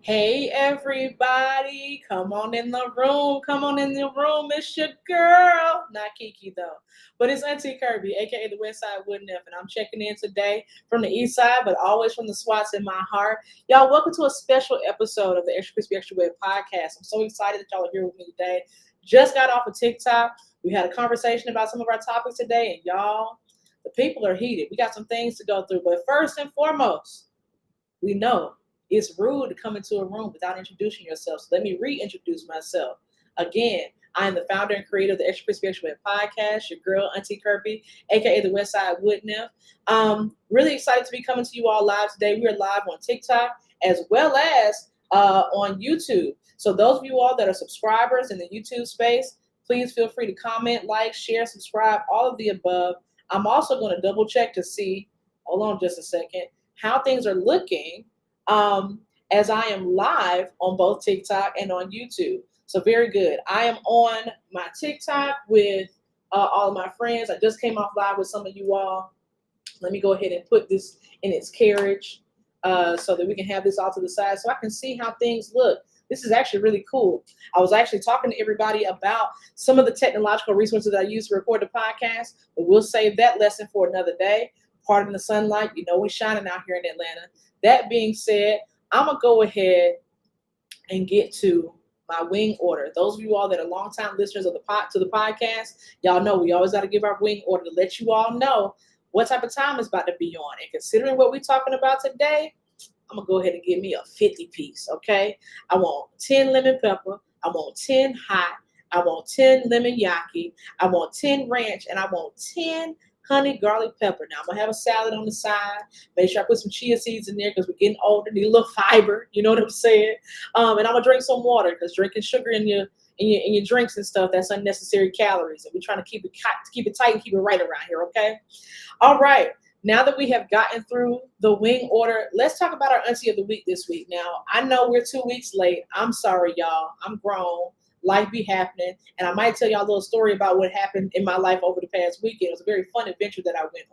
Hey everybody, come on in the room. Come on in the room. It's your girl. Not Kiki though. But it's Auntie Kirby, aka the West Side Woodnyff, and I'm checking in today from the East Side, but always from the spots in my heart. Y'all, welcome to a special episode of the Extra Crispy Extra Wet podcast. I'm so excited that y'all are here with me today. Just got off of TikTok. We had a conversation about some of our topics today, and y'all, the people are heated. We got some things to go through. But first and foremost, we know it's rude to come into a room without introducing yourself. So let me reintroduce myself. Again, I am the founder and creator of the Extra Crispy Extra Wet podcast, your girl, Auntie Kirby, aka the West Side Woodnyff. Really excited to be coming to you all live today. We are live on TikTok as well as on YouTube. So those of you all that are subscribers in the YouTube space, please feel free to comment, like, share, subscribe, all of the above. I'm also going to double check to see, hold on just a second, how things are looking as I am live on both TikTok and on YouTube. So very good. I am on my TikTok with all of my friends. I just came off live with some of you all. Let me go ahead and put this in its carriage so that we can have this all to the side so I can see how things look. This is actually really cool. I was actually talking to everybody about some of the technological resources that I use to record the podcast, but we'll save that lesson for another day. Pardon the sunlight, you know we're shining out here in Atlanta. That being said, I'm going to go ahead and get to my wing order. Those of you all that are longtime listeners of the podcast, y'all know we always got to give our wing order to let you all know what type of time it's about to be on. And considering what we're talking about today, I'm going to go ahead and give me a 50 piece, okay? I want 10 lemon pepper. I want 10 hot. I want 10 lemon yaki. I want 10 ranch. And I want 10 honey garlic pepper. Now, I'm going to have a salad on the side. Make sure I put some chia seeds in there because we're getting older. Need a little fiber. You know what I'm saying? And I'm going to drink some water because drinking sugar in your drinks and stuff, that's unnecessary calories. And we're trying to keep it tight and keep it right around here, okay? All right. Now that we have gotten through the wing order, let's talk about our Auntie of the Week this week. Now, I know we're 2 weeks late. I'm sorry, y'all. I'm grown. Life be happening. And I might tell y'all a little story about what happened in my life over the past weekend. It was a very fun adventure that I went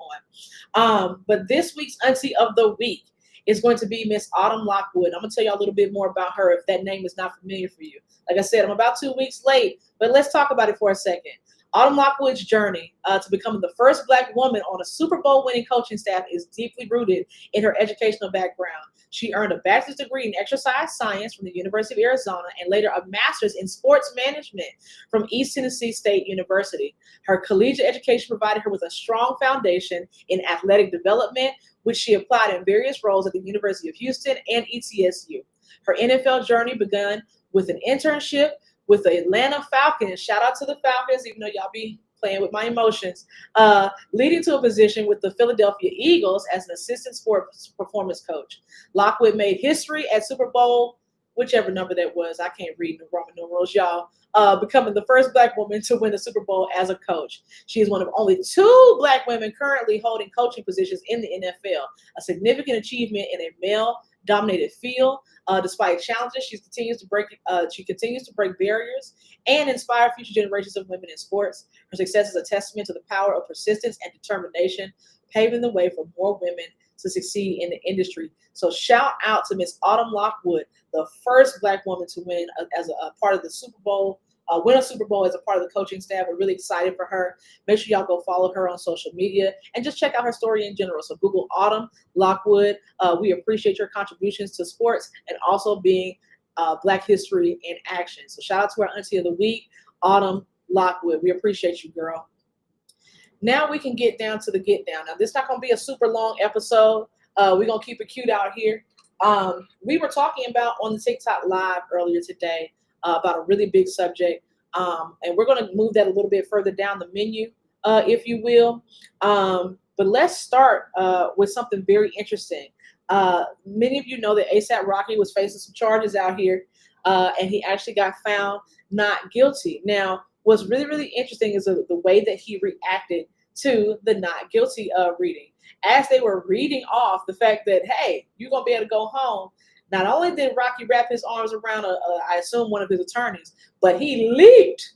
on. But this week's Auntie of the Week is going to be Miss Autumn Lockwood. I'm going to tell y'all a little bit more about her if that name is not familiar for you. Like I said, I'm about 2 weeks late, but let's talk about it for a second. Autumn Lockwood's journey to becoming the first Black woman on a Super Bowl winning coaching staff is deeply rooted in her educational background. She earned a bachelor's degree in exercise science from the University of Arizona and later a master's in sports management from East Tennessee State University. Her collegiate education provided her with a strong foundation in athletic development, which she applied in various roles at the University of Houston and ETSU. Her NFL journey began with an internship with the Atlanta Falcons. Shout out to the Falcons, even though y'all be playing with my emotions, leading to a position with the Philadelphia Eagles as an assistant sports performance coach. Lockwood made history at Super Bowl, whichever number that was. I can't read the Roman numerals, y'all. Becoming the first Black woman to win the Super Bowl as a coach. She is one of only 2 Black women currently holding coaching positions in the NFL, a significant achievement in a male-dominated field. Despite challenges, she continues to break barriers and inspire future generations of women in sports. Her success is a testament to the power of persistence and determination, paving the way for more women to succeed in the industry. So shout out to Miss Autumn Lockwood, the first Black woman to win as a part of the Super Bowl. Win a Super Bowl as a part of the coaching staff. We're really excited for her. Make sure y'all go follow her on social media and just check out her story in general. So Google Autumn Lockwood. We appreciate your contributions to sports and also being Black history in action. So shout out to our Auntie of the Week, Autumn Lockwood. We appreciate you, girl. Now we can get down to the get down. Now this is not going to be a super long episode. We're going to keep it cute out here. We were talking about on the TikTok live earlier today about a really big subject. And we're going to move that a little bit further down the menu, if you will. But let's start with something very interesting. Many of you know that A$AP Rocky was facing some charges out here, and he actually got found not guilty. Now, what's really, really interesting is the way that he reacted to the not guilty reading. As they were reading off the fact that, hey, you're going to be able to go home, not only did Rocky wrap his arms around, I assume, one of his attorneys, but he leaped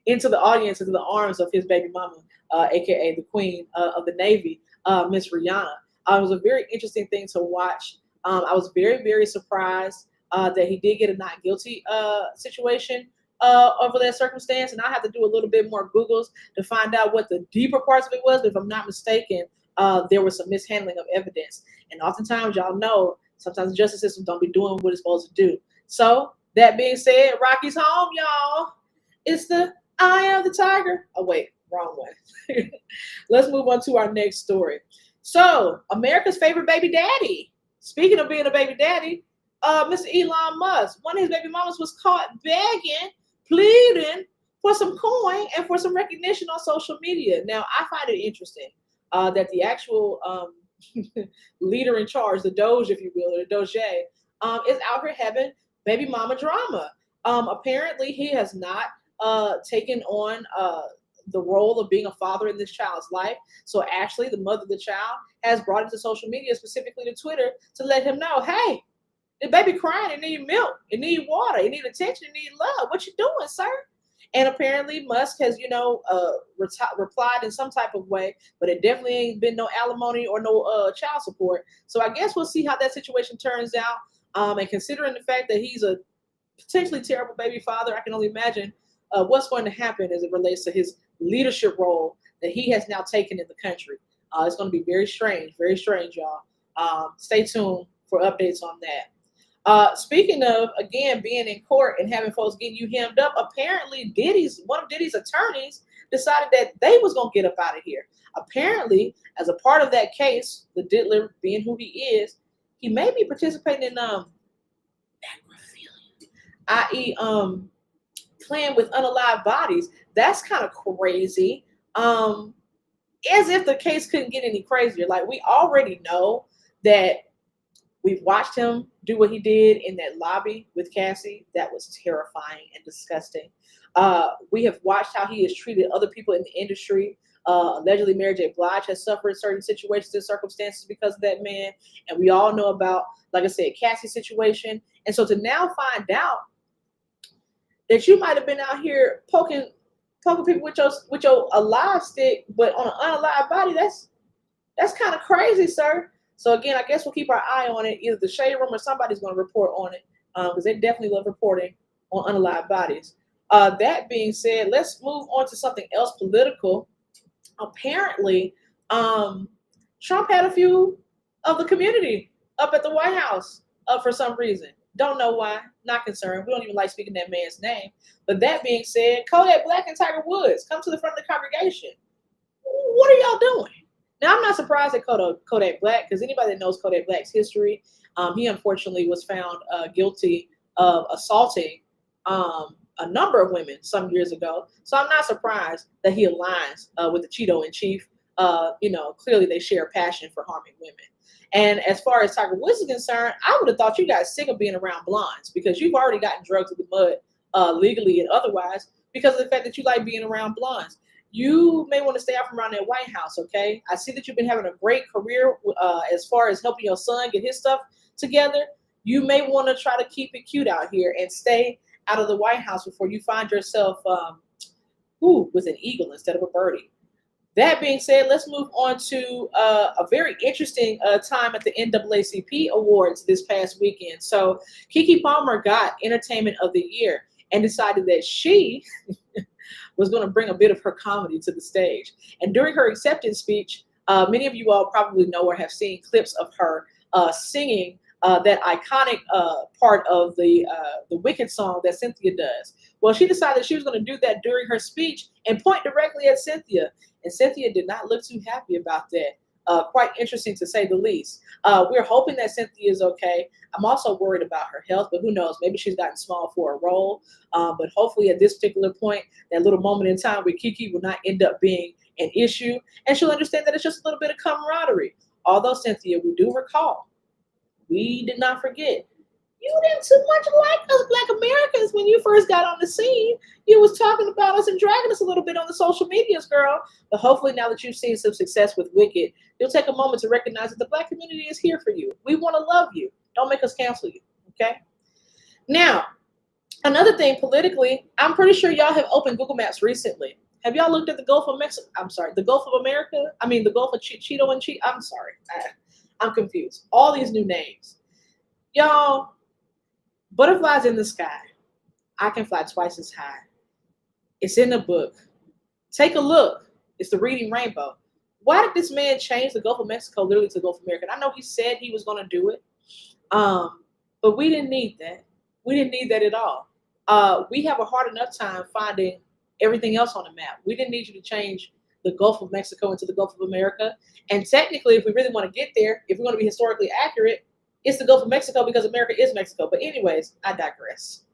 into the audience, into the arms of his baby mama, a.k.a. the queen of the Navy, Miss Rihanna. It was a very interesting thing to watch. I was very, very surprised that he did get a not guilty situation over that circumstance. And I have to do a little bit more Googles to find out what the deeper parts of it was. But if I'm not mistaken, there was some mishandling of evidence. And oftentimes, y'all know, sometimes the justice system don't be doing what it's supposed to do. So that being said, Rocky's home, y'all. It's the eye of the tiger. Oh, wait, wrong one. Let's move on to our next story. So, America's favorite baby daddy. Speaking of being a baby daddy, Mr. Elon Musk, one of his baby mamas was caught begging, pleading for some coin and for some recognition on social media. Now, I find it interesting that the actual leader in charge, the Doge, if you will, or the Doge, is out here having baby mama drama. Apparently, he has not taken on the role of being a father in this child's life. So Ashley, the mother of the child, has brought it to social media, specifically to Twitter, to let him know, hey, the baby crying, it need milk, it need water, it need attention, it need love. What you doing, sir? And apparently Musk has, replied in some type of way, but it definitely ain't been no alimony or no child support. So I guess we'll see how that situation turns out. And considering the fact that he's a potentially terrible baby father, I can only imagine what's going to happen as it relates to his leadership role that he has now taken in the country. It's going to be very strange, y'all. Stay tuned for updates on that. Speaking of, again, being in court and having folks getting you hemmed up, apparently one of Diddy's attorneys decided that they was going to get up out of here. Apparently, as a part of that case, the diddler being who he is, he may be participating in necrophilia, i.e., playing with unalive bodies. That's kind of crazy. As if the case couldn't get any crazier. Like, we already know that we've watched him do what he did in that lobby with Cassie. That was terrifying and disgusting. We have watched how he has treated other people in the industry. Allegedly, Mary J. Blige has suffered certain situations and circumstances because of that man. And we all know about, like I said, Cassie's situation. And so to now find out that you might have been out here poking people with your alive stick, but on an unalive body, that's kind of crazy, sir. So again, I guess we'll keep our eye on it. Either the Shade Room or somebody's going to report on it, because they definitely love reporting on unalive bodies. That being said, let's move on to something else political. Apparently, Trump had a few of the community up at the White House for some reason. Don't know why. Not concerned. We don't even like speaking that man's name. But that being said, Kodak Black and Tiger Woods come to the front of the congregation. What are y'all doing? Now, I'm not surprised at Kodak Black, because anybody that knows Kodak Black's history, he unfortunately was found guilty of assaulting a number of women some years ago. So I'm not surprised that he aligns with the Cheeto in chief. Clearly they share a passion for harming women. And as far as Tiger Woods is concerned, I would have thought you guys sick of being around blondes, because you've already gotten drugged to the mud legally and otherwise because of the fact that you like being around blondes. You may want to stay out from around that White House, okay? I see that you've been having a great career as far as helping your son get his stuff together. You may want to try to keep it cute out here and stay out of the White House before you find yourself with an eagle instead of a birdie. That being said, let's move on to a very interesting time at the NAACP Awards this past weekend. So Keke Palmer got Entertainment of the Year and decided that she was going to bring a bit of her comedy to the stage. And during her acceptance speech, many of you all probably know or have seen clips of her singing that iconic part of the Wicked song that Cynthia does. Well, she decided she was going to do that during her speech and point directly at Cynthia. And Cynthia did not look too happy about that. Quite interesting, to say the least. We're hoping that Cynthia is okay. I'm also worried about her health, but who knows? Maybe she's gotten small for a role. But hopefully at this particular point, that little moment in time with Keke will not end up being an issue. And she'll understand that it's just a little bit of camaraderie. Although, Cynthia, we do recall, we did not forget, you didn't too much like us Black Americans when you first got on the scene. You was talking about us and dragging us a little bit on the social medias, girl. But hopefully now that you've seen some success with Wicked, you'll take a moment to recognize that the Black community is here for you. We want to love you. Don't make us cancel you, okay? Now, another thing politically, I'm pretty sure y'all have opened Google Maps recently. Have y'all looked at the Gulf of Mexico? I'm sorry, the Gulf of America? I mean, the Gulf of Cheeto and Cheeto. I'm sorry. I'm confused. All these new names. Y'all, Butterflies in the sky. I can fly twice as high. It's in the book. Take a look. It's the reading rainbow. Why did this man change the Gulf of Mexico literally to Gulf of America? And I know he said he was going to do it, um, but we didn't need that. We didn't need that at all. We have a hard enough time finding everything else on the map. We didn't need you to change the Gulf of Mexico into the Gulf of America. And technically, if we really want to get there, if we're going to be historically accurate, it's the Gulf of Mexico because America is Mexico. But anyways, I digress.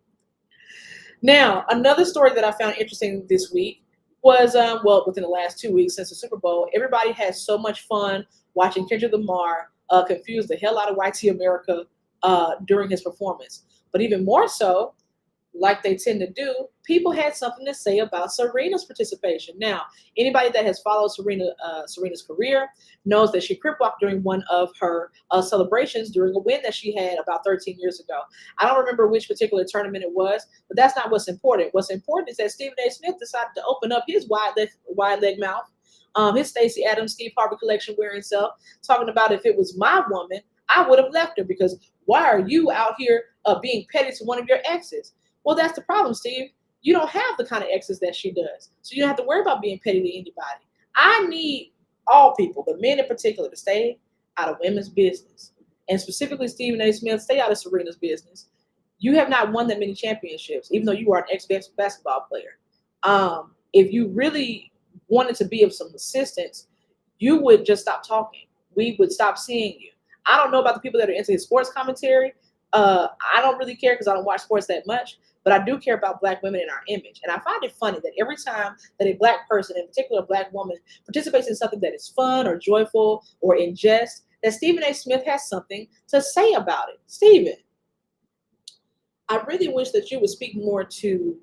Now, another story that I found interesting this week was, well, within the last 2 weeks since the Super Bowl, everybody had so much fun watching Kendrick Lamar confuse the hell out of YT America during his performance. But even more so, like they tend to do, people had something to say about Serena's participation. Now, anybody that has followed Serena's career knows that she crip walked during one of her celebrations during a win that she had about 13 years ago. I don't remember which particular tournament it was, but that's not what's important. What's important is that Stephen A. Smith decided to open up his wide leg mouth, his Stacey Adams, Steve Harvey collection wearing self, talking about if it was my woman, I would have left her because why are you out here being petty to one of your exes? Well, that's the problem, Steve. You don't have the kind of exes that she does. So you don't have to worry about being petty to anybody. I need all people, but men in particular, to stay out of women's business. And specifically Stephen A. Smith, stay out of Serena's business. You have not won that many championships, even though you are an ex-basketball player. If you really wanted to be of some assistance, you would just stop talking. We would stop seeing you. I don't know about the people that are into his sports commentary. I don't really care because I don't watch sports that much. But I do care about Black women and our image. And I find it funny that every time that a Black person, in particular a Black woman, participates in something that is fun or joyful or in jest, that Stephen A. Smith has something to say about it. Stephen, I really wish that you would speak more to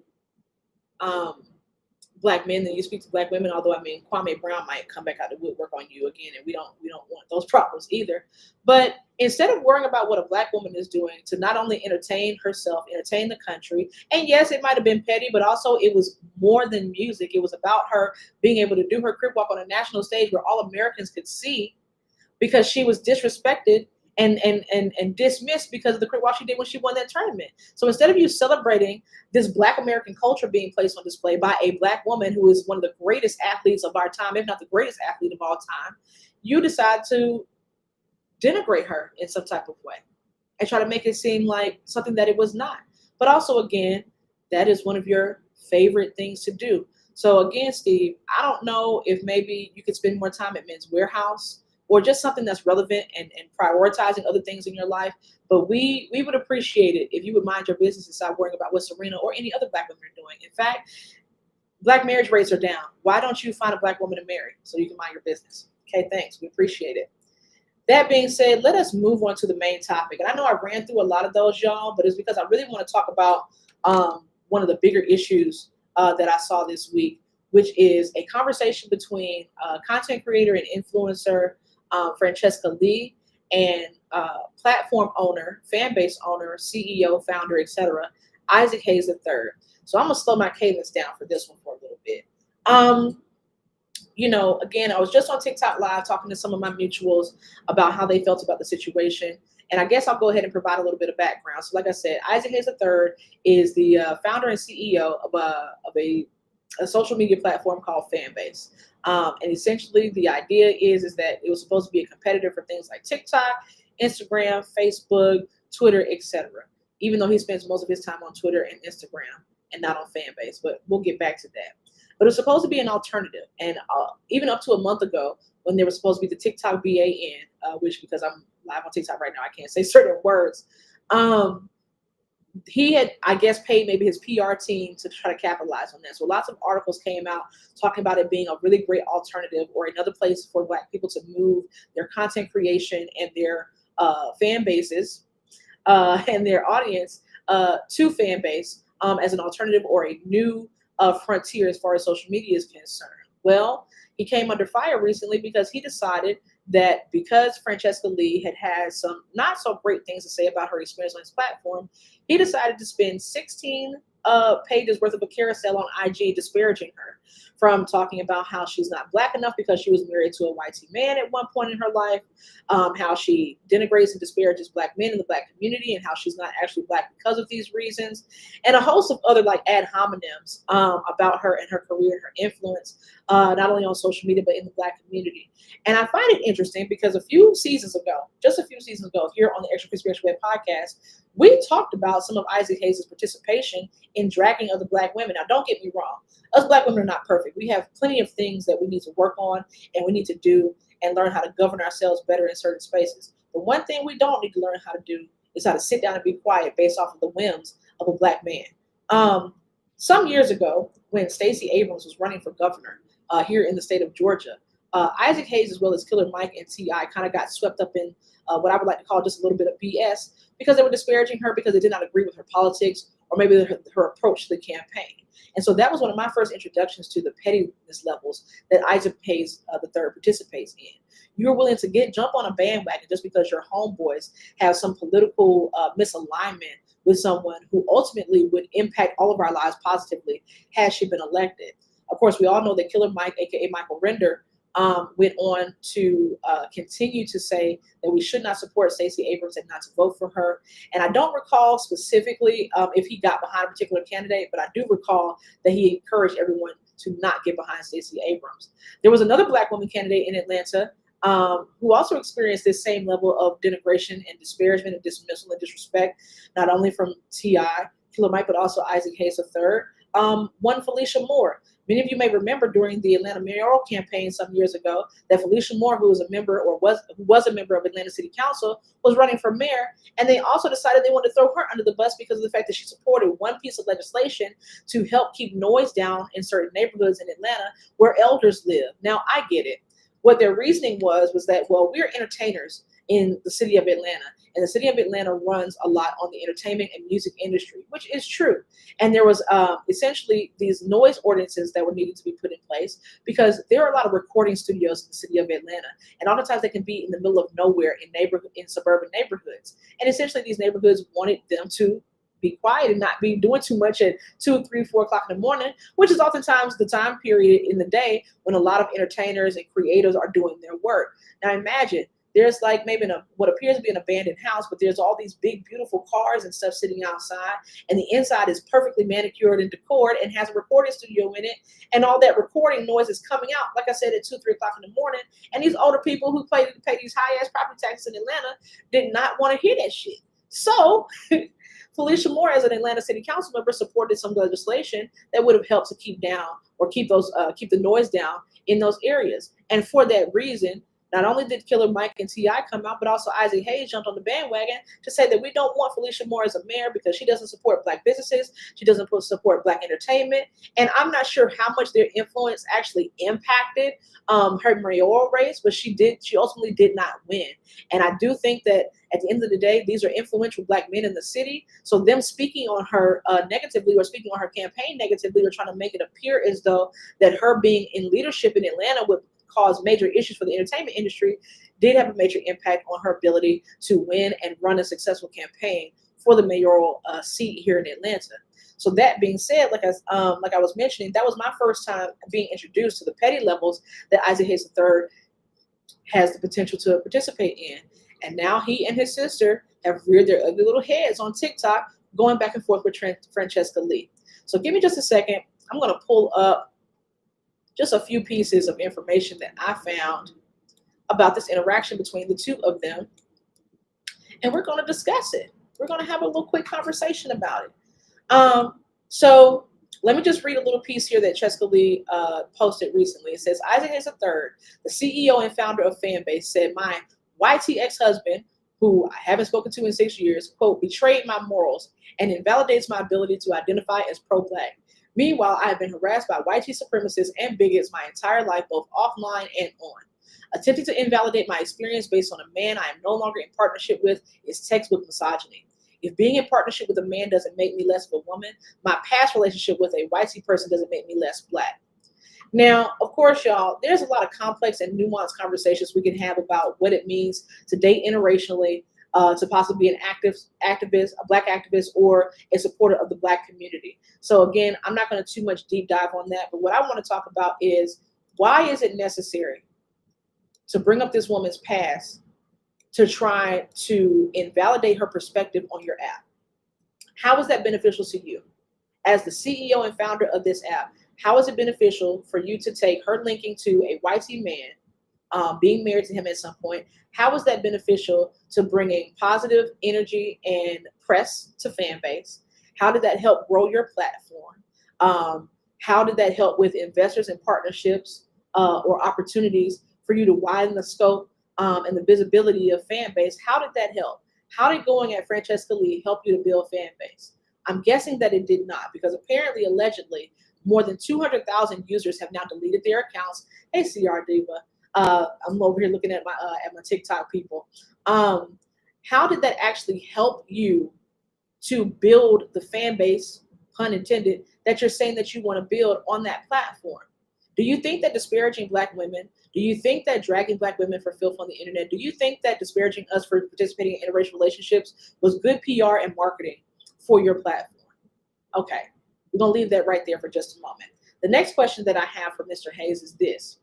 Black men than you speak to Black women. Although I mean, Kwame Brown might come back out the woodwork on you again, and we don't want those problems either. But instead of worrying about what a Black woman is doing to not only entertain herself, entertain the country, and yes, it might have been petty, but also it was more than music. It was about her being able to do her crip walk on a national stage where all Americans could see, because she was disrespected and dismissed because of the crip walk she did when she won that tournament. So instead of you celebrating this Black American culture being placed on display by a Black woman who is one of the greatest athletes of our time, if not the greatest athlete of all time, you decide to denigrate her in some type of way and try to make it seem like something that it was not. But also, again, that is one of your favorite things to do. So again, Steve, I don't know if maybe you could spend more time at Men's Warehouse or just something that's relevant and prioritizing other things in your life. But we would appreciate it if you would mind your business and stop worrying about what Serena or any other Black women are doing. In fact, Black marriage rates are down. Why don't you find a Black woman to marry so you can mind your business? Okay, thanks. We appreciate it. That being said, let us move on to the main topic. And I know I ran through a lot of those, y'all, but it's because I really want to talk about one of the bigger issues that I saw this week, which is a conversation between content creator and influencer Francesca Lee and platform owner, fan base owner, CEO, founder, etc., Isaac Hayes III. So I'm going to slow my cadence down for this one for a little bit. Again, I was just on TikTok Live talking to some of my mutuals about how they felt about the situation. And I guess I'll go ahead and provide a little bit of background. So like I said, Isaac Hayes III is the founder and CEO of a social media platform called Fanbase. And essentially the idea is that it was supposed to be a competitor for things like TikTok, Instagram, Facebook, Twitter, etc. Even though he spends most of his time on Twitter and Instagram and not on Fanbase, but we'll get back to that. But it was supposed to be an alternative. And even up to a month ago, when there was supposed to be the TikTok BAN, which because I'm live on TikTok right now, I can't say certain words. He had, I guess, paid maybe his PR team to try to capitalize on that. So lots of articles came out talking about it being a really great alternative or another place for Black people to move their content creation and their fan bases and their audience to Fanbase as an alternative or a new frontier as far as social media is concerned. Well, he came under fire recently because he decided that because Francesca Lee had some not so great things to say about her experience on his platform, he decided to spend $16 pages worth of a carousel on IG disparaging her, from talking about how she's not black enough because she was married to a white man at one point in her life, how she denigrates and disparages black men in the black community, and how she's not actually black because of these reasons, and a host of other like ad hominems about her and her career and her influence, not only on social media but in the black community. And I find it interesting because just a few seasons ago, here on the Extra Crispy Extra Wet podcast, we talked about some of Isaac Hayes' participation in dragging other black women. Now, don't get me wrong. Us black women are not perfect. We have plenty of things that we need to work on and we need to do and learn how to govern ourselves better in certain spaces. The one thing we don't need to learn how to do is how to sit down and be quiet based off of the whims of a black man. Some years ago, when Stacey Abrams was running for governor here in the state of Georgia, Isaac Hayes, as well as Killer Mike and T.I., kind of got swept up in what I would like to call just a little bit of BS, because they were disparaging her because they did not agree with her politics or maybe her approach to the campaign. And so that was one of my first introductions to the pettiness levels that Isaac Hayes III participates in. You're willing to jump on a bandwagon just because your homeboys have some political misalignment with someone who ultimately would impact all of our lives positively had she been elected. Of course, we all know that Killer Mike, aka Michael Render, went on to continue to say that we should not support Stacey Abrams and not to vote for her. And I don't recall specifically if he got behind a particular candidate, but I do recall that he encouraged everyone to not get behind Stacey Abrams. There was another black woman candidate in Atlanta who also experienced this same level of denigration and disparagement and dismissal and disrespect, not only from T.I., Killer Mike, but also Isaac Hayes III, one Felicia Moore. Many of you may remember during the Atlanta mayoral campaign some years ago that Felicia Moore, who was a member was a member of Atlanta City Council, was running for mayor, and they also decided they wanted to throw her under the bus because of the fact that she supported one piece of legislation to help keep noise down in certain neighborhoods in Atlanta where elders live. Now, I get it. What their reasoning was that, well, we're entertainers in the city of Atlanta, and the city of Atlanta runs a lot on the entertainment and music industry, which is true. And there was essentially these noise ordinances that were needed to be put in place because there are a lot of recording studios in the city of Atlanta, and oftentimes they can be in the middle of nowhere in suburban neighborhoods. And essentially these neighborhoods wanted them to be quiet and not be doing too much at 2, 3, 4 o'clock in the morning, which is oftentimes the time period in the day when a lot of entertainers and creators are doing their work. Now imagine, there's like maybe what appears to be an abandoned house, but there's all these big, beautiful cars and stuff sitting outside, and the inside is perfectly manicured and decorated and has a recording studio in it, and all that recording noise is coming out, like I said, at 2, 3 o'clock in the morning, and these older people who pay these high-ass property taxes in Atlanta did not want to hear that shit. So Felicia Moore, as an Atlanta City Council member, supported some legislation that would have helped to keep the noise down in those areas. And for that reason, not only did Killer Mike and T.I. come out, but also Isaac Hayes jumped on the bandwagon to say that we don't want Felicia Moore as a mayor because she doesn't support black businesses, she doesn't support black entertainment, and I'm not sure how much their influence actually impacted her mayoral race, but she ultimately did not win. And I do think that at the end of the day, these are influential black men in the city, so them speaking on her negatively or speaking on her campaign negatively or trying to make it appear as though that her being in leadership in Atlanta would cause major issues for the entertainment industry did have a major impact on her ability to win and run a successful campaign for the mayoral seat here in Atlanta. So that being said, like I was mentioning, that was my first time being introduced to the petty levels that Isaac Hayes III has the potential to participate in. And now he and his sister have reared their ugly little heads on TikTok, going back and forth with Francesca Lee. So give me just a second. I'm going to pull up just a few pieces of information that I found about this interaction between the two of them. And we're going to discuss it. We're going to have a little quick conversation about it. So let me just read a little piece here that Francesca Lee posted recently. It says, Isaac Hayes III, the CEO and founder of Fanbase, said, my YT ex-husband, who I haven't spoken to in 6 years, quote, betrayed my morals and invalidates my ability to identify as pro-black. Meanwhile, I have been harassed by white supremacists and bigots my entire life, both offline and on. Attempting to invalidate my experience based on a man I am no longer in partnership with is textbook misogyny. If being in partnership with a man doesn't make me less of a woman, my past relationship with a white person doesn't make me less black. Now, of course, y'all, there's a lot of complex and nuanced conversations we can have about what it means to date interracially, to possibly be an activist, a Black activist, or a supporter of the Black community. So again, I'm not going to too much deep dive on that, but what I want to talk about is, why is it necessary to bring up this woman's past to try to invalidate her perspective on your app? How is that beneficial to you? As the CEO and founder of this app, how is it beneficial for you to take her linking to a YT man, being married to him at some point? How is that beneficial to bringing positive energy and press to fan base? How did that help grow your platform? How did that help with investors and partnerships or opportunities for you to widen the scope and the visibility of fan base? How did that help? How did going at Francesca Lee help you to build fan base? I'm guessing that it did not, because apparently, allegedly, more than 200,000 users have now deleted their accounts. Hey, CR Diva. I'm over here looking at my TikTok people. How did that actually help you to build the fan base, pun intended, that you're saying that you want to build on that platform? Do you think that disparaging Black women, do you think that dragging Black women for filth on the internet, do you think that disparaging us for participating in interracial relationships was good PR and marketing for your platform? Okay, we're going to leave that right there for just a moment. The next question that I have for Mr. Hayes is this.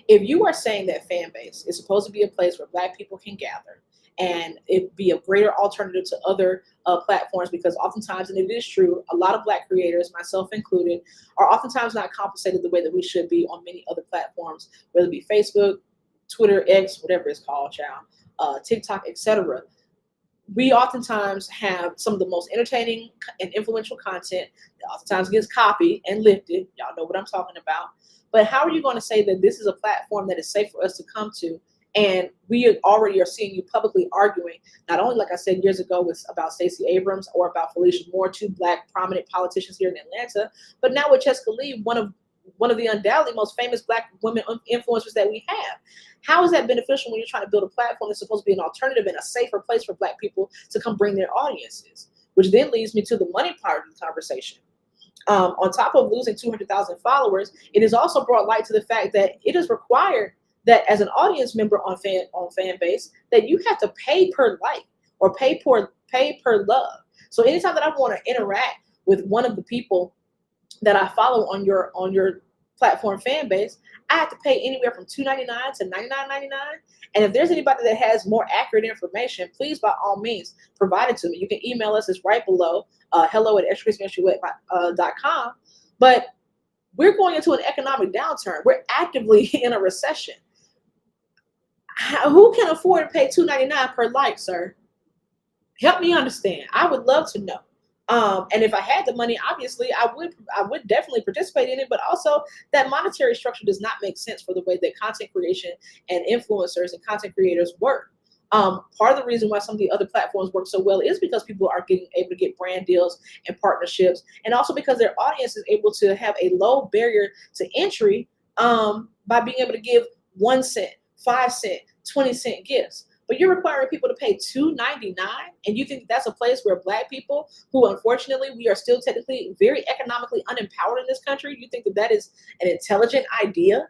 If you are saying that fan base is supposed to be a place where Black people can gather and it be a greater alternative to other platforms, because oftentimes, and it is true, a lot of Black creators, myself included, are oftentimes not compensated the way that we should be on many other platforms, whether it be Facebook, Twitter, X, whatever it's called, child, TikTok, etc. We oftentimes have some of the most entertaining and influential content that oftentimes gets copied and lifted. Y'all know what I'm talking about. But how are you going to say that this is a platform that is safe for us to come to? And we already are seeing you publicly arguing, not only, like I said years ago, about Stacey Abrams or about Felicia Moore, two Black prominent politicians here in Atlanta, but now with Jessica Lee, one of the undoubtedly most famous Black women influencers that we have. How is that beneficial when you're trying to build a platform that's supposed to be an alternative and a safer place for Black people to come bring their audiences? Which then leads me to the money part of the conversation. On top of losing 200,000 followers, it has also brought light to the fact that it is required that as an audience member on fan base, that you have to pay per like or pay per love. So anytime that I want to interact with one of the people that I follow on your platform fan base, I have to pay anywhere from $2.99 to $99.99. And if there's anybody that has more accurate information, please, by all means, provide it to me. You can email us. It's right below, hello@extracreationweb.com. But we're going into an economic downturn. We're actively in a recession. Who can afford to pay $2.99 per like, sir? Help me understand. I would love to know. And if I had the money, obviously, I would definitely participate in it. But also, that monetary structure does not make sense for the way that content creation and influencers and content creators work. Part of the reason why some of the other platforms work so well is because people are able to get brand deals and partnerships, and also because their audience is able to have a low barrier to entry by being able to give 1 cent, 5 cent, 20-cent gifts. But you're requiring people to pay $2.99, and you think that's a place where Black people, who unfortunately we are still technically very economically unempowered in this country, you think that that is an intelligent idea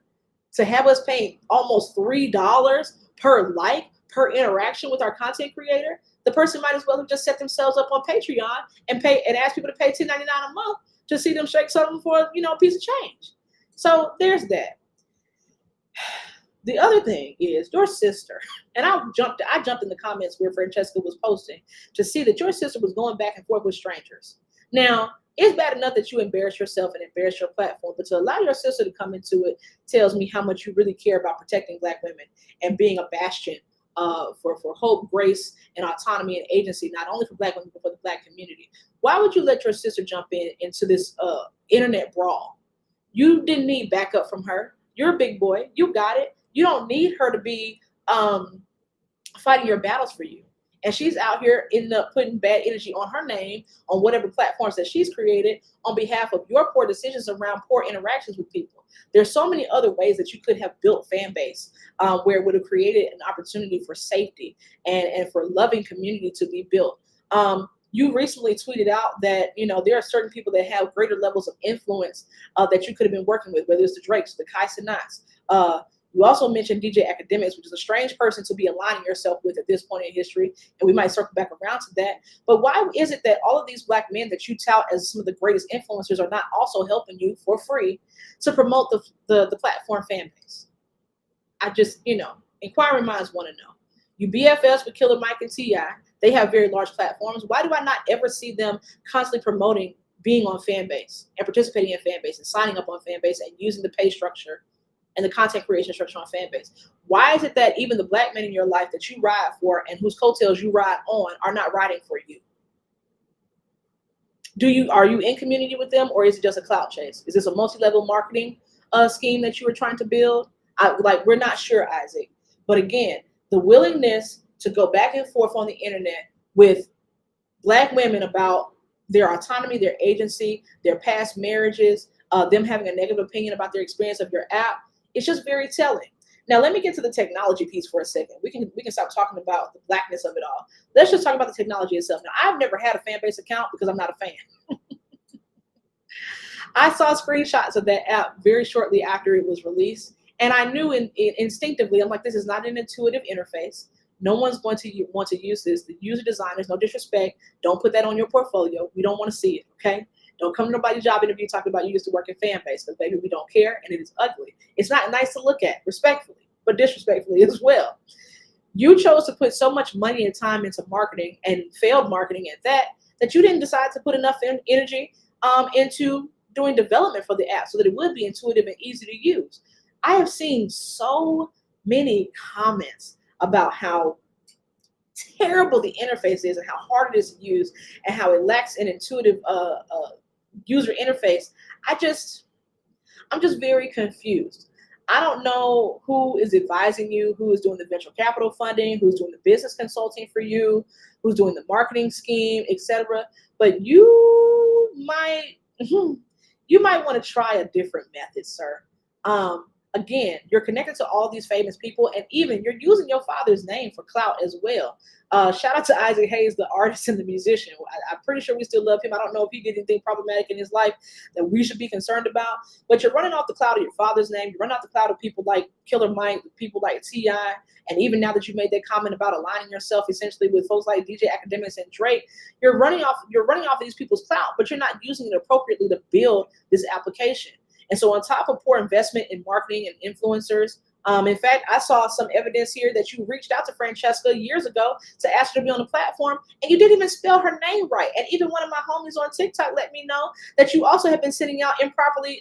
to have us paying almost $3 per like, per interaction with our content creator? The person might as well have just set themselves up on Patreon and ask people to pay $10.99 a month to see them shake something for a piece of change. So there's that. The other thing is your sister, and I jumped in the comments where Francesca was posting to see that your sister was going back and forth with strangers. Now, it's bad enough that you embarrass yourself and embarrass your platform, but to allow your sister to come into it tells me how much you really care about protecting Black women and being a bastion for hope, grace, and autonomy and agency, not only for Black women, but for the Black community. Why would you let your sister jump into this internet brawl? You didn't need backup from her. You're a big boy. You got it. You don't need her to be fighting your battles for you. And she's out here putting bad energy on her name on whatever platforms that she's created on behalf of your poor decisions around poor interactions with people. There's so many other ways that you could have built fan base where it would have created an opportunity for safety and for loving community to be built. You recently tweeted out that, there are certain people that have greater levels of influence that you could have been working with, whether it's the Drakes, the Kai Cenats, You also mentioned DJ Academics, which is a strange person to be aligning yourself with at this point in history, and we might circle back around to that. But why is it that all of these Black men that you tout as some of the greatest influencers are not also helping you for free to promote the platform fan base? I just, inquiring minds want to know. You BFFs with Killer Mike and T.I., they have very large platforms. Why do I not ever see them constantly promoting being on fan base and participating in fan base and signing up on fan base and using the pay structure and the content creation structure on fan base? Why is it that even the Black men in your life that you ride for and whose coattails you ride on are not riding for you? Are you in community with them, or is it just a clout chase? Is this a multi-level marketing scheme that you were trying to build? We're not sure, Isaac. But again, the willingness to go back and forth on the internet with Black women about their autonomy, their agency, their past marriages, them having a negative opinion about their experience of your app, it's just very telling. Now, let me get to the technology piece for a second. We can stop talking about the Blackness of it all. Let's just talk about the technology itself. Now, I've never had a fan base account because I'm not a fan. I saw screenshots of that app very shortly after it was released, and I knew instinctively, I'm like, this is not an intuitive interface. No one's going to want to use this. The user designers, no disrespect, don't put that on your portfolio. We don't want to see it, okay? Don't come to nobody's job interview talking about you used to work in fan base, because baby, we don't care, and it is ugly. It's not nice to look at, respectfully, but disrespectfully as well. You chose to put so much money and time into marketing, and failed marketing at that you didn't decide to put enough energy into doing development for the app so that it would be intuitive and easy to use. I have seen so many comments about how terrible the interface is and how hard it is to use and how it lacks an intuitive user interface. I'm just very confused. I don't know who is advising you, who is doing the venture capital funding, who's doing the business consulting for you, who's doing the marketing scheme, etc. But you might want to try a different method, sir. Again, you're connected to all these famous people, and even you're using your father's name for clout as well. Shout out to Isaac Hayes, the artist and the musician. I'm pretty sure we still love him. I don't know if he did anything problematic in his life that we should be concerned about, but you're running off the cloud of your father's name. You're running off the cloud of people like Killer Mike, people like T.I., and even now that you made that comment about aligning yourself essentially with folks like DJ Academics and Drake, you're running off these people's clout, but you're not using it appropriately to build this application. And so on top of poor investment in marketing and influencers, in fact, I saw some evidence here that you reached out to Francesca years ago to ask her to be on the platform, and you didn't even spell her name right. And even one of my homies on TikTok let me know that you also have been sending out improperly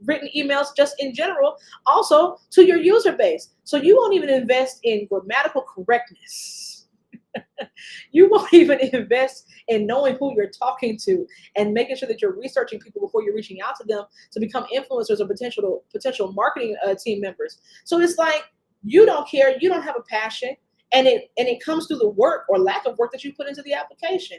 written emails just in general, also to your user base. So you won't even invest in grammatical correctness. You won't even invest in knowing who you're talking to and making sure that you're researching people before you're reaching out to them to become influencers or potential marketing team members. So it's like you don't care, you don't have a passion, and it comes through the work or lack of work that you put into the application.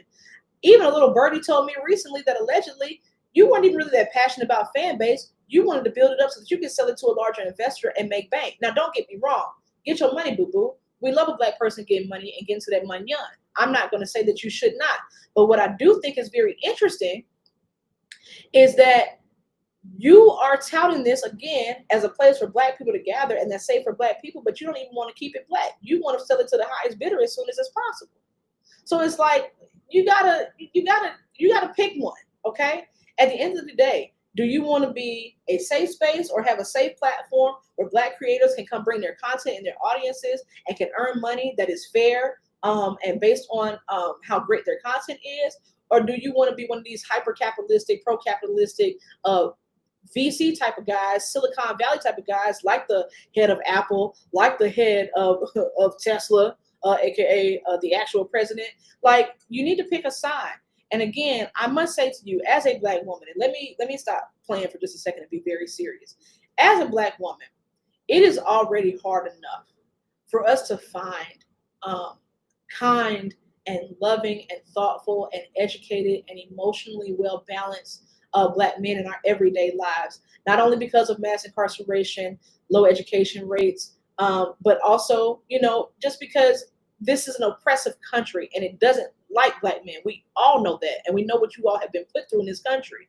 Even a little birdie told me recently that allegedly you weren't even really that passionate about fan base. You wanted to build it up so that you could sell it to a larger investor and make bank. Now, don't get me wrong. Get your money, boo-boo. We love a Black person getting money and getting to that money. I'm not going to say that you should not. But what I do think is very interesting is that you are touting this again as a place for Black people to gather and that's safe for Black people, but you don't even want to keep it Black. You want to sell it to the highest bidder as soon as it's possible. So it's like you gotta pick one, okay? At the end of the day, do you want to be a safe space or have a safe platform where Black creators can come bring their content and their audiences and can earn money that is fair and based on how great their content is? Or do you want to be one of these hyper-capitalistic, pro-capitalistic VC type of guys, Silicon Valley type of guys, like the head of Apple, like the head of Tesla, aka the actual president? Like, you need to pick a side. And again, I must say to you, as a Black woman, and let me stop playing for just a second and be very serious. As a Black woman, it is already hard enough for us to find kind and loving and thoughtful and educated and emotionally well-balanced Black men in our everyday lives, not only because of mass incarceration, low education rates, but also, just because this is an oppressive country and it doesn't like Black men. We all know that, and we know what you all have been put through in this country.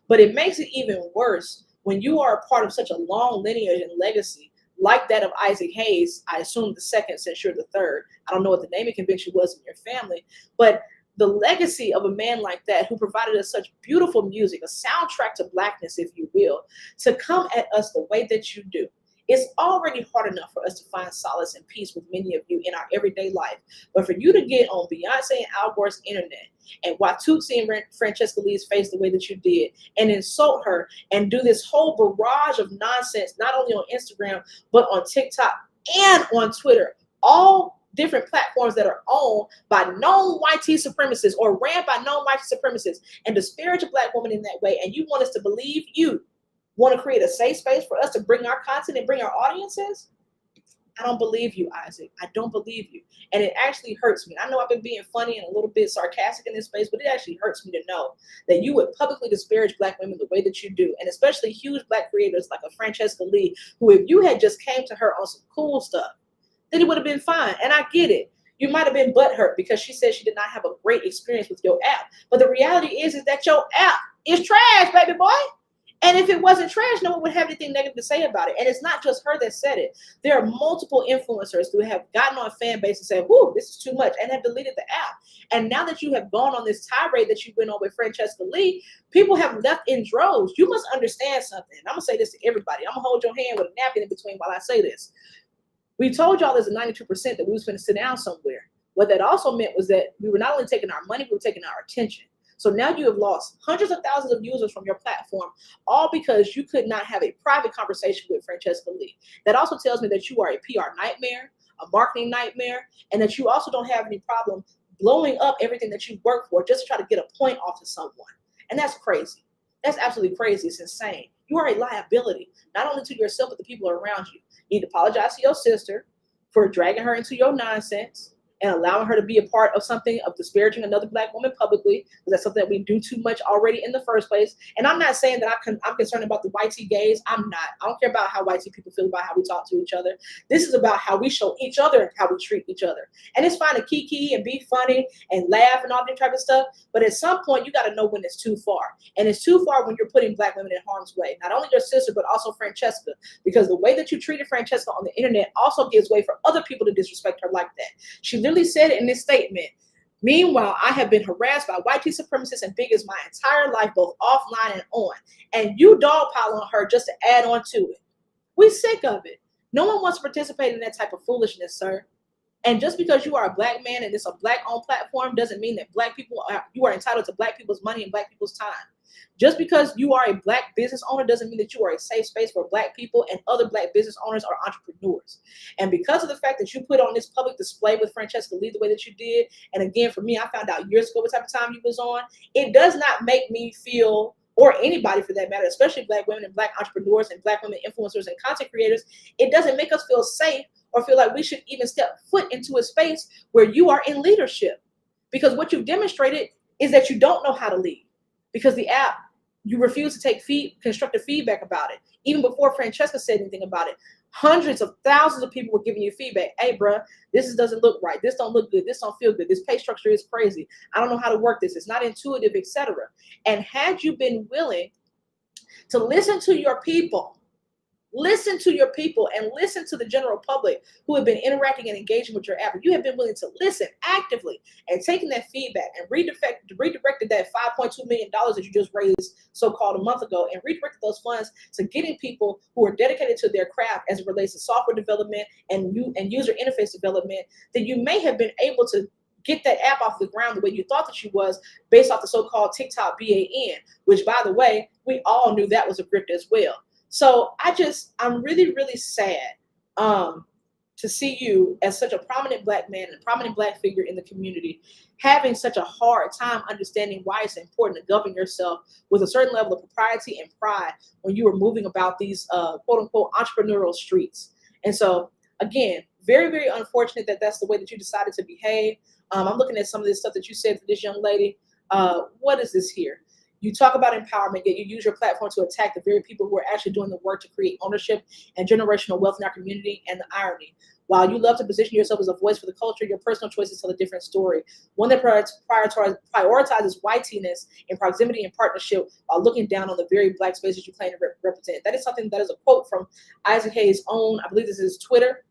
But it makes it even worse when you are a part of such a long lineage and legacy like that of Isaac Hayes, I assume the second since you're the third. I don't know what the naming convention was in your family, but the legacy of a man like that who provided us such beautiful music, a soundtrack to blackness, if you will, to come at us the way that you do. It's already hard enough for us to find solace and peace with many of you in our everyday life. But for you to get on Beyonce and Al Gore's internet and Watusi and Francesca Lee's face the way that you did and insult her and do this whole barrage of nonsense, not only on Instagram, but on TikTok and on Twitter, all different platforms that are owned by known white supremacists or ran by known white supremacists, and disparage a black woman in that way, and you want us to believe you want to create a safe space for us to bring our content and bring our audiences? I don't believe you, Isaac. I don't believe you. And it actually hurts me. I know I've been being funny and a little bit sarcastic in this space, but it actually hurts me to know that you would publicly disparage black women the way that you do, and especially huge black creators like a Francesca Lee, who if you had just came to her on some cool stuff, then it would have been fine. And I get it. You might have been butthurt because she said she did not have a great experience with your app. But the reality is that your app is trash, baby boy. And if it wasn't trash, no one would have anything negative to say about it. And it's not just her that said it. There are multiple influencers who have gotten on fan base and said, whoo, this is too much, and have deleted the app. And now that you have gone on this tirade that you went on with Francesca Lee, people have left in droves. You must understand something. I'm going to say this to everybody. I'm going to hold your hand with a napkin in between while I say this. We told y'all there's a 92% that we was going to sit down somewhere. What that also meant was that we were not only taking our money, we were taking our attention. So now you have lost hundreds of thousands of users from your platform, all because you could not have a private conversation with Francesca Lee. That also tells me that you are a PR nightmare, a marketing nightmare, and that you also don't have any problem blowing up everything that you work for just to try to get a point off to someone. And that's crazy. That's absolutely crazy. It's insane. You are a liability, not only to yourself, but the people around you. You need to apologize to your sister for dragging her into your nonsense and allowing her to be a part of something of disparaging another black woman publicly, because that's something that we do too much already in the first place. And I'm not saying that I'm concerned about the YT gays. I'm not. I don't care about how YT people feel about how we talk to each other. This is about how we show each other how we treat each other. And it's fine to kiki and be funny and laugh and all that type of stuff, but at some point you got to know when it's too far. And it's too far when you're putting black women in harm's way. Not only your sister, but also Francesca, because the way that you treated Francesca on the internet also gives way for other people to disrespect her like that. She literally said it in this statement. Meanwhile, I have been harassed by white supremacists and bigots my entire life, both offline and on. And you dogpile on her just to add on to it. We're sick of it. No one wants to participate in that type of foolishness, sir. And just because you are a black man and it's a black-owned platform doesn't mean that you are entitled to black people's money and black people's time. Just because you are a black business owner doesn't mean that you are a safe space for black people and other black business owners or entrepreneurs. And because of the fact that you put on this public display with Francesca Lee the way that you did, and again, for me, I found out years ago what type of time you was on, it does not make me feel, or anybody for that matter, especially black women and black entrepreneurs and black women influencers and content creators, it doesn't make us feel safe or feel like we should even step foot into a space where you are in leadership. Because what you've demonstrated is that you don't know how to lead. Because the app, you refuse to take constructive feedback about it. Even before Francesca said anything about it, hundreds of thousands of people were giving you feedback. Hey, bruh, this doesn't look right. This don't look good. This don't feel good. This pay structure is crazy. I don't know how to work this. It's not intuitive, etc. And had you been willing to listen to your people, and listen to the general public who have been interacting and engaging with your app, you have been willing to listen actively and taking that feedback and redirected that $5.2 million that you just raised so-called a month ago, and redirected those funds to getting people who are dedicated to their craft as it relates to software development and user interface development, then you may have been able to get that app off the ground the way you thought that you was, based off the so-called TikTok BAN, which, by the way, we all knew that was a grift as well. So I'm really, really sad to see you as such a prominent black man and a prominent black figure in the community having such a hard time understanding why it's important to govern yourself with a certain level of propriety and pride when you are moving about these quote unquote entrepreneurial streets. And so again, very, very unfortunate that that's the way that you decided to behave. I'm looking at some of this stuff that you said to this young lady. What is this here? You talk about empowerment, yet you use your platform to attack the very people who are actually doing the work to create ownership and generational wealth in our community. And the irony, While you love to position yourself as a voice for the culture, your personal choices tell a different story. One that prioritizes whiteness in proximity and partnership while looking down on the very Black spaces you claim to represent. That is something that is a quote from Isaac Hayes' own, I believe this is Twitter,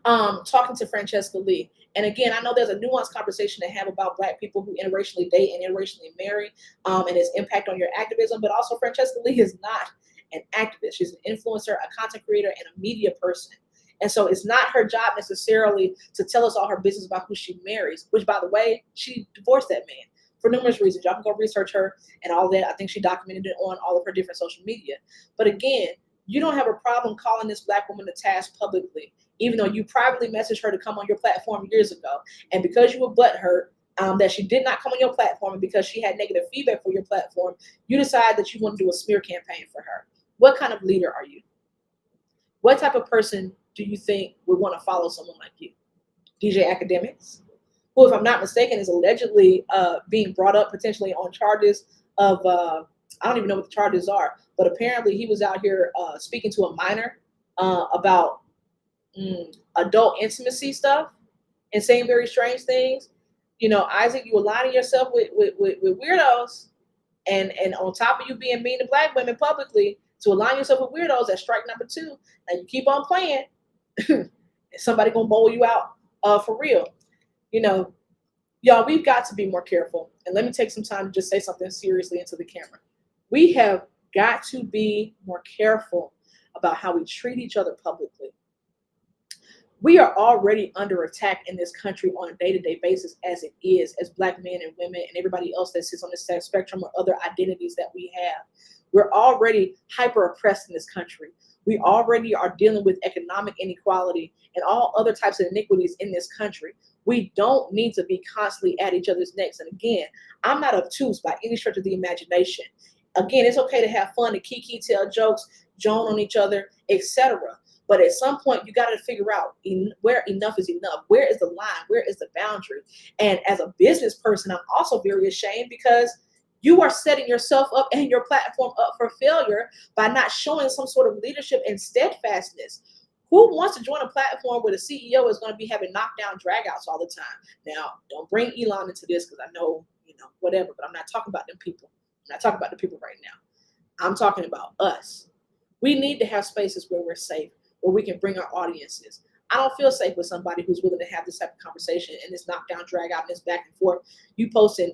talking to Francesca Lee. And again, I know there's a nuanced conversation to have about Black people who interracially date and interracially marry, and its impact on your activism. But also, Francesca Lee is not an activist. She's an influencer, a content creator, and a media person. And so it's not her job necessarily to tell us all her business about who she marries, which, by the way, she divorced that man for numerous reasons. Y'all can go research her and all that. I think she documented it on all of her different social media. But again, you don't have a problem calling this Black woman to task publicly, even though you privately messaged her to come on your platform years ago. And because you were butthurt that she did not come on your platform, and because she had negative feedback for your platform, you decide that you want to do a smear campaign for her. What kind of leader are you? What type of person do you think would want to follow someone like you? DJ Academics, who, if I'm not mistaken, is allegedly being brought up potentially on charges of, I don't even know what the charges are, but apparently he was out here speaking to a minor about adult intimacy stuff and saying very strange things. You know, Isaac, you aligning yourself with weirdos, and on top of you being mean to Black women publicly, to align yourself with weirdos, that's strike number 2. And you keep on playing, somebody gonna bowl you out for real. You know, y'all, we've got to be more careful. And let me take some time to just say something seriously into the camera. We have got to be more careful about how we treat each other publicly. We are already under attack in this country on a day-to-day basis as it is, as Black men and women and everybody else that sits on this spectrum or other identities that we have. We're already hyper-oppressed in this country. We already are dealing with economic inequality and all other types of iniquities in this country. We don't need to be constantly at each other's necks. And again, I'm not obtuse by any stretch of the imagination. Again, it's okay to have fun, to kiki, tell jokes, joan on each other, etc. But at some point, you got to figure out where enough is enough. Where is the line? Where is the boundary? And as a business person, I'm also very ashamed because you are setting yourself up and your platform up for failure by not showing some sort of leadership and steadfastness. Who wants to join a platform where the CEO is going to be having knockdown dragouts all the time? Now, don't bring Elon into this because I know, whatever, but I'm not talking about them people. I'm not talking about the people right now. I'm talking about us. We need to have spaces where we're safe, where we can bring our audiences. I don't feel safe with somebody who's willing to have this type of conversation and this knockdown drag out and this back and forth. You posting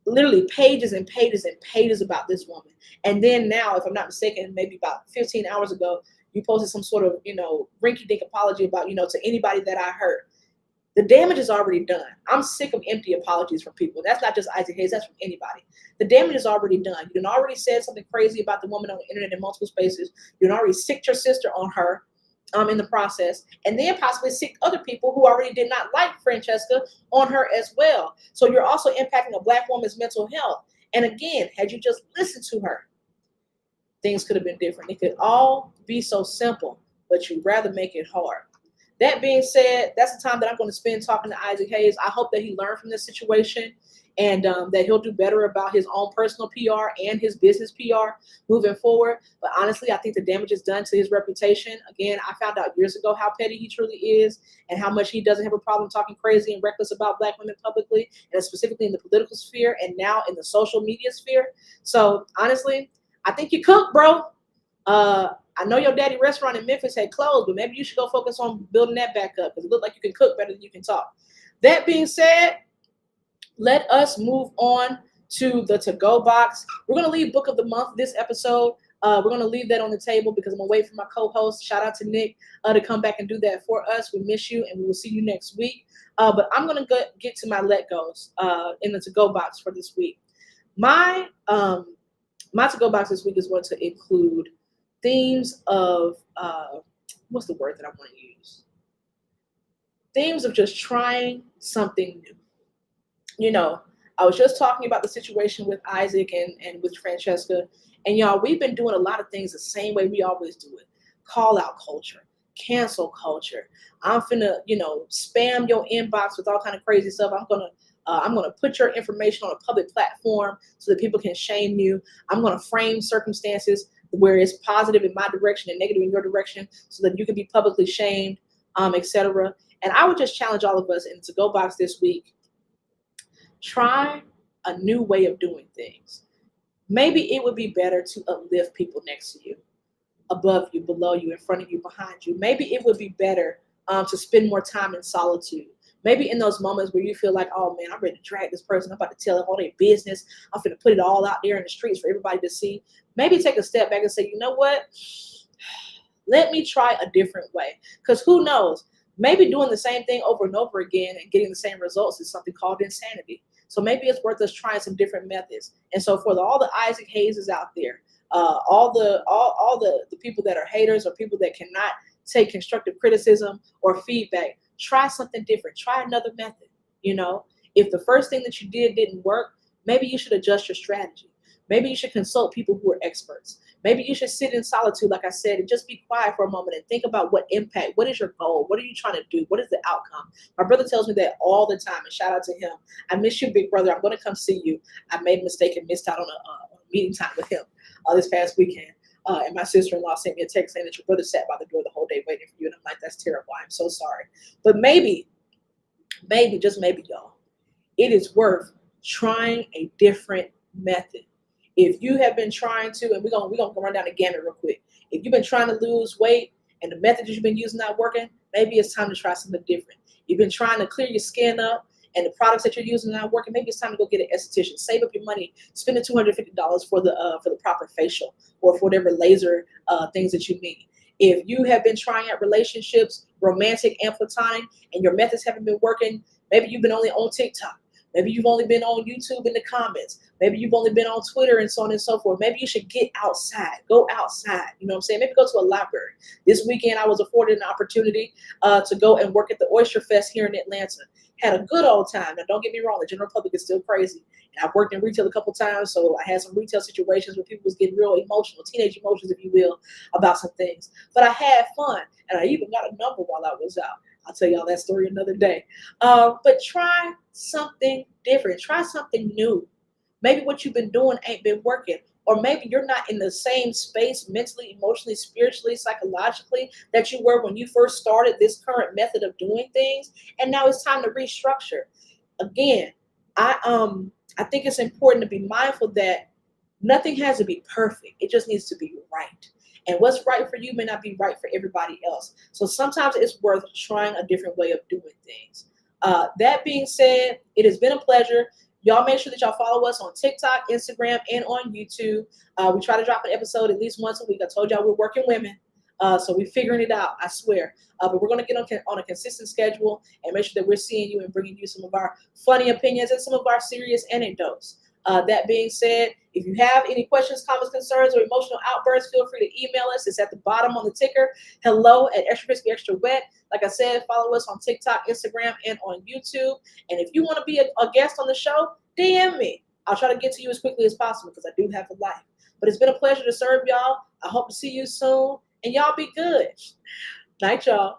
literally pages and pages and pages about this woman. And then now, if I'm not mistaken, maybe about 15 hours ago, you posted some sort of, rinky-dink apology about, to anybody that I hurt. The damage is already done. I'm sick of empty apologies from people. That's not just Isaac Hayes, that's from anybody. The damage is already done. You done already said something crazy about the woman on the internet in multiple spaces. You done already sicked your sister on her in the process, and then possibly sick other people who already did not like Francesca on her as well. So you're also impacting a Black woman's mental health. And again, had you just listened to her, things could have been different. It could all be so simple, but you'd rather make it hard. That being said, that's the time that I'm going to spend talking to Isaac Hayes. I hope that he learned from this situation and that he'll do better about his own personal PR and his business PR moving forward. But honestly, I think the damage is done to his reputation. Again, I found out years ago how petty he truly is and how much he doesn't have a problem talking crazy and reckless about Black women publicly, and specifically in the political sphere and now in the social media sphere. So honestly, I think you cook, bro. I know your daddy restaurant in Memphis had closed, but maybe you should go focus on building that back up because it looked like you can cook better than you can talk. That being said, let us move on to the to-go box. We're going to leave book of the month this episode. We're going to leave that on the table because I'm going to wait for my co-host, shout out to Nick, to come back and do that for us. We miss you, and we will see you next week. But I'm going to get to my let-goes in the to-go box for this week. My to-go box this week is going to include themes of, what's the word that I want to use? Themes of just trying something new. I was just talking about the situation with Isaac and with Francesca. And y'all, we've been doing a lot of things the same way we always do it. Call out culture, cancel culture. I'm finna, spam your inbox with all kind of crazy stuff. I'm gonna put your information on a public platform so that people can shame you. I'm gonna frame circumstances where it's positive in my direction and negative in your direction so that you can be publicly shamed. etc. And I would just challenge all of us in To Go Box this week, try a new way of doing things. Maybe it would be better to uplift people next to you, above you, below you, in front of you, behind you. Maybe it would be better to spend more time in solitude. Maybe in those moments where you feel like, oh man, I'm ready to drag this person. I'm about to tell them all their business. I'm going to put it all out there in the streets for everybody to see. Maybe take a step back and say, you know what? Let me try a different way. Because who knows? Maybe doing the same thing over and over again and getting the same results is something called insanity. So maybe it's worth us trying some different methods. And so for all the Isaac Hayeses out there, all the people that are haters or people that cannot take constructive criticism or feedback, try something different. Try another method. You know, if the first thing that you did didn't work, maybe you should adjust your strategy. Maybe you should consult people who are experts. Maybe you should sit in solitude, like I said, and just be quiet for a moment and think about what impact, what is your goal? What are you trying to do? What is the outcome? My brother tells me that all the time, and shout out to him. I miss you, big brother. I'm going to come see you. I made a mistake and missed out on a meeting time with him this past weekend. And my sister-in-law sent me a text saying that your brother sat by the door the whole day waiting for you. And I'm like, that's terrible. I'm so sorry. But maybe, just maybe, y'all, it is worth trying a different method. If you have been trying to, and we're gonna run down the gamut real quick. If you've been trying to lose weight and the method that you've been using not working, maybe it's time to try something different. You've been trying to clear your skin up and the products that you're using not working, maybe it's time to go get an esthetician. Save up your money, spend the $250 for the proper facial or for whatever laser things that you need. If you have been trying out relationships, romantic and platonic, and your methods haven't been working, maybe you've been only on TikTok. Maybe you've only been on YouTube in the comments. Maybe you've only been on Twitter and so on and so forth. Maybe you should get outside. Go outside. You know what I'm saying? Maybe go to a library. This weekend, I was afforded an opportunity to go and work at the Oyster Fest here in Atlanta. Had a good old time. Now, don't get me wrong. The general public is still crazy. And I've worked in retail a couple times, so I had some retail situations where people was getting real emotional, teenage emotions, if you will, about some things. But I had fun, and I even got a number while I was out. I'll tell y'all that story another day. But try something different. Try something new. Maybe what you've been doing ain't been working. Or maybe you're not in the same space mentally, emotionally, spiritually, psychologically that you were when you first started this current method of doing things. And now it's time to restructure. Again, I think it's important to be mindful that nothing has to be perfect. It just needs to be right. And what's right for you may not be right for everybody else. So sometimes it's worth trying a different way of doing things. That being said, it has been a pleasure. Y'all make sure that y'all follow us on TikTok, Instagram, and on YouTube. We try to drop an episode at least once a week. I told y'all we're working women. So we're figuring it out, I swear. But we're going to get on a consistent schedule and make sure that we're seeing you and bringing you some of our funny opinions and some of our serious anecdotes. That being said, if you have any questions, comments, concerns, or emotional outbursts, feel free to email us. It's at the bottom on the ticker. Hello@Extra Crispy Extra Wet. Like I said, follow us on TikTok, Instagram, and on YouTube. And if you want to be a guest on the show, DM me. I'll try to get to you as quickly as possible because I do have a life. But it's been a pleasure to serve y'all. I hope to see you soon. And y'all be good. Night, y'all.